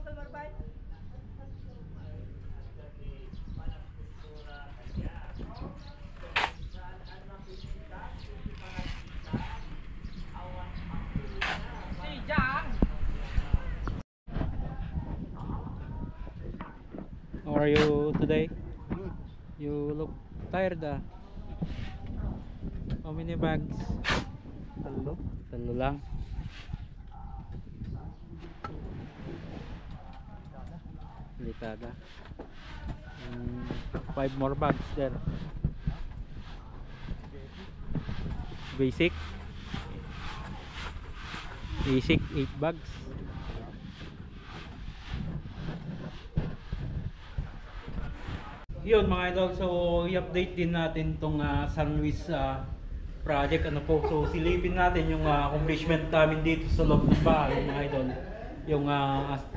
How are you today? You look tired. How many bags? Talo lang. Litada. 5 more bags there. Basic 8 bags. Yun mga idol, so i-update din natin tong San Luis project. Ano po, so silipin natin yung accomplishment namin dito sa loob ng bahay mga idol, yung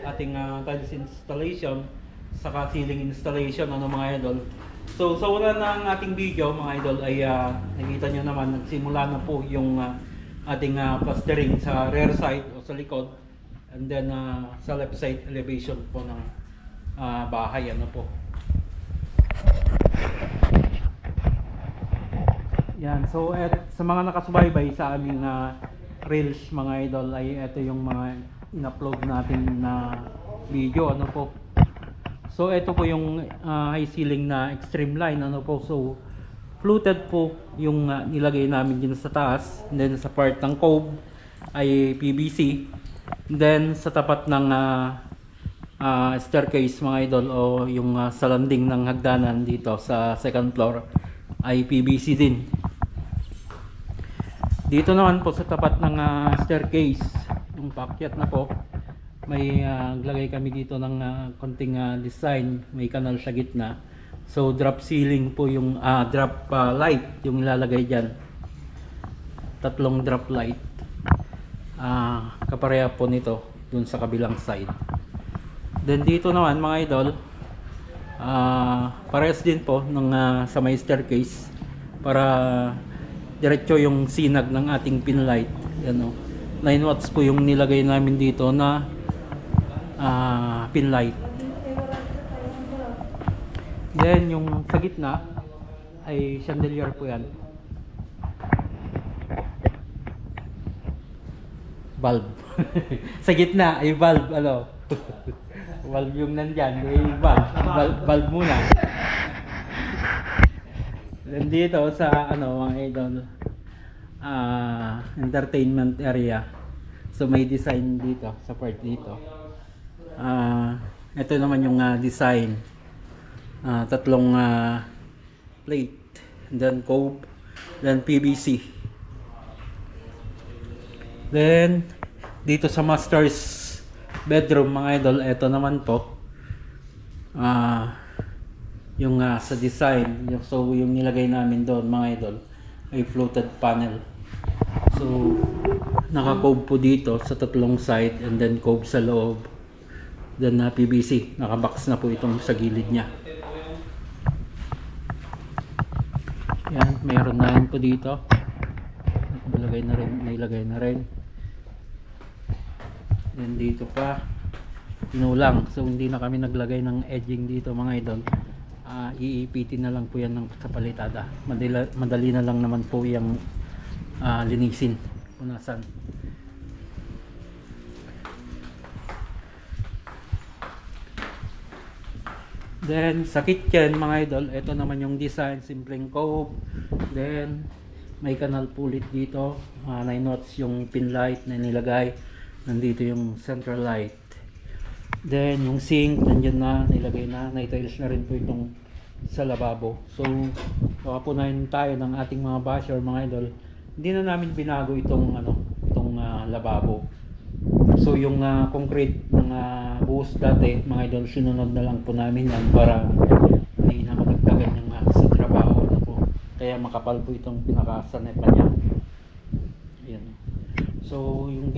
ating tiles installation saka ceiling installation, ano mga idol. So sa una ng ating video mga idol ay nakita nyo naman, nagsimula na po yung ating plastering sa rear side o sa likod, and then sa left side elevation po ng bahay, ano po. Yan, so sa mga nakasubaybay sa aming reels mga idol, ay ito yung mga in-upload natin na video, ano po. So ito po yung high ceiling na extreme line, ano po. So fluted po yung nilagay namin dyan sa taas, and then sa part ng cove ay PVC, and then sa tapat ng staircase mga idol, o yung sa landing ng hagdanan dito sa second floor ay PVC din. Dito naman po sa tapat ng staircase, yung paakyat na po, may lagay kami dito ng konting design, may kanal sa gitna. So drop ceiling po yung drop light yung ilalagay dyan, 3 drop light, kapareha po nito dun sa kabilang side. Then dito naman mga idol, parehas din po ng sa may staircase, para diretso yung sinag ng ating pin light. Yan, 9 watts po yung nilagay namin dito na pin light. Then yung sa gitna ay chandelier po yan, bulb. Sa gitna ay bulb, ano. Valve yung nandyan, valve muna. Then dito sa mga idol, entertainment area, so may design dito sa part dito. Ito naman yung design, 3 plate, and then cove, then PVC. Then dito sa master's bedroom mga idol, ito naman po yung sa design, so yung nilagay namin doon mga idol ay floated panel. So naka-cove po dito sa 3 side, and then cove sa loob, then PVC, naka-box na po itong sa gilid nya. Yan, mayroon na rin po dito, nailagay na rin. Then dito pa pinulang, so hindi na kami naglagay ng edging dito mga idol. Iipitin na lang po yan ng kapalitada. Madali na lang naman po yung linisin punasan. Then sa kitchen mga idol, ito naman yung design, simpleng cove, then may kanal pulit dito, 9 watts yung pin light na nilagay. Nandito yung central light, then yung sink nandiyan na, nilagay na, na-tiles na rin po itong sa lababo. So nakapunahin tayo ng ating mga basher mga idol, hindi na namin binago itong lababo. So yung concrete ng buhos dati mga idol, sinunod na lang po namin yan para hindi na madagdagan yung sa trabaho, ano po. Kaya makapal po itong pinakasanepa niya. Ayan. So yung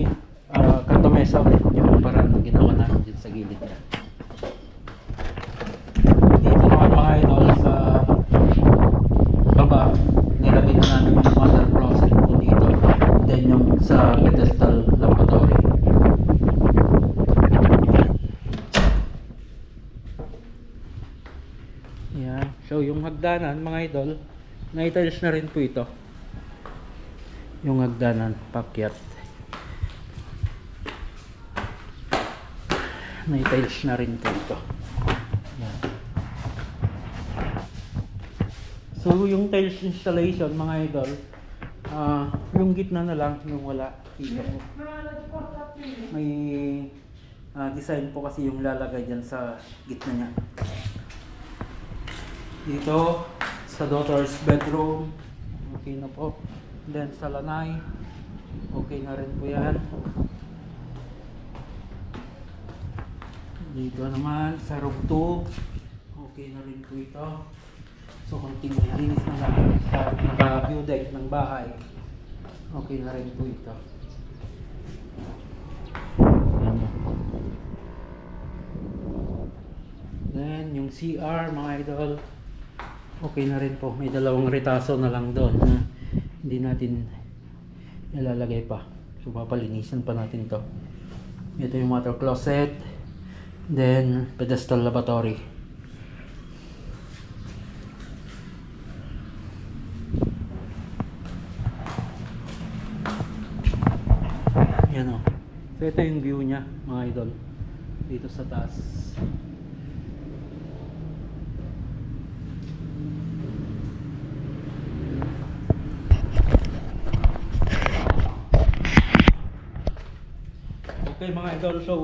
kantomesa ulit yung parang ginawa namin dyan sa gilid niya. Dito naman mga idol sa baba, nilagay na namin yung water closet po dito, then yung sa pedestal lavatory. hagdanan mga idol, na-tiles na rin po ito. Yung hagdanan, pakyat. Na-tiles na rin po ito. Yan. So yung tiles installation mga idol, yung gitna na lang, yung wala dito. May design po kasi yung lalagay dyan sa gitna niya. Dito sa daughter's bedroom, okay na po. Then sa lanay, okay na rin po yan. Dito naman sa room 2, okay na rin po ito. So konting linis na lang sa naka-view deck ng bahay, okay na rin po ito. Ayan. Then yung CR mga idol, okay na rin po. May dalawang retaso na lang doon na hindi natin ilalagay pa. So papalinisan pa natin to. Ito yung water closet. Then pedestal lavatory. Yan o. So ito yung view nya mga idol. Dito sa taas. Okay mga idol, so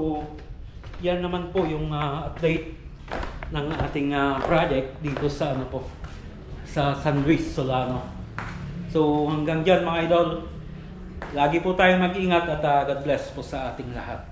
yan naman po yung update ng ating project dito sa ano po, sa San Luis Solano. So hanggang dyan mga idol, lagi po tayong mag-ingat at God bless po sa ating lahat.